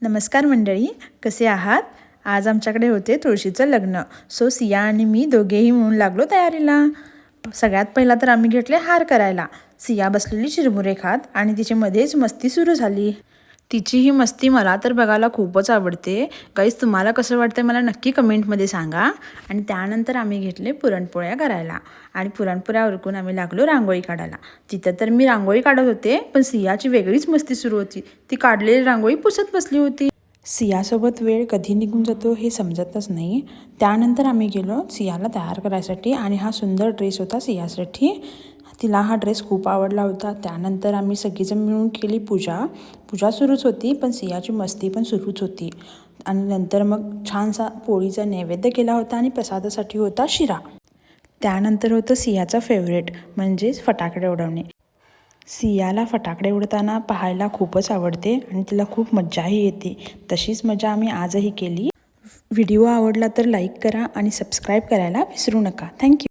नमस्कार मंडळी, कसे आहात? आज आमच्याकडे होते तुळशीचं लग्न. सो सिया आणि मी दोघेही म्हणून लागलो तयारीला. सगळ्यात पहिला तर आम्ही घेतले हार करायला. सिया बसलेली चिरमुरे खात आणि तिची मध्येच मस्ती सुरू झाली. तिची ही मस्ती मला तर बघायला खूपच आवडते. गाईज, तुम्हाला कसं वाटतं मला नक्की कमेंटमध्ये सांगा. आणि त्यानंतर आम्ही घेतले पुरणपोळ्या करायला आणि पुरणपोळ्या उरकून आम्ही लागलो रांगोळी काढायला. तिथं तर मी रांगोळी काढत होते, पण सियाची वेगळीच मस्ती सुरू होती. ती काढलेली रांगोळी पुसत बसली होती. सियासोबत वेळ कधी निघून जातो हे समजतच नाही. त्यानंतर आम्ही गेलो सियाला तयार करायसाठी आणि हा सुंदर ड्रेस होता सियासाठी. तिला हा ड्रेस खूप आवडला होता. त्यानंतर आम्ही सगळीजण मिळून केली पूजा सुरूच होती, पण सियाची मस्ती पण सुरूच होती. आणि नंतर मग छानसा पोळीचा नैवेद्य केला होता आणि प्रसादासाठी होता शिरा. त्यानंतर होतं सियाचा फेवरेट म्हणजेच फटाकडे उडवणे. सियाला फटाकडे उडताना पाहायला खूपच आवडते आणि तिला खूप मज्जाही येते. तशीच मजा आम्ही आजही केली. व्हिडिओ आवडला तर लाईक करा आणि सबस्क्राईब करायला विसरू नका. थँक्यू.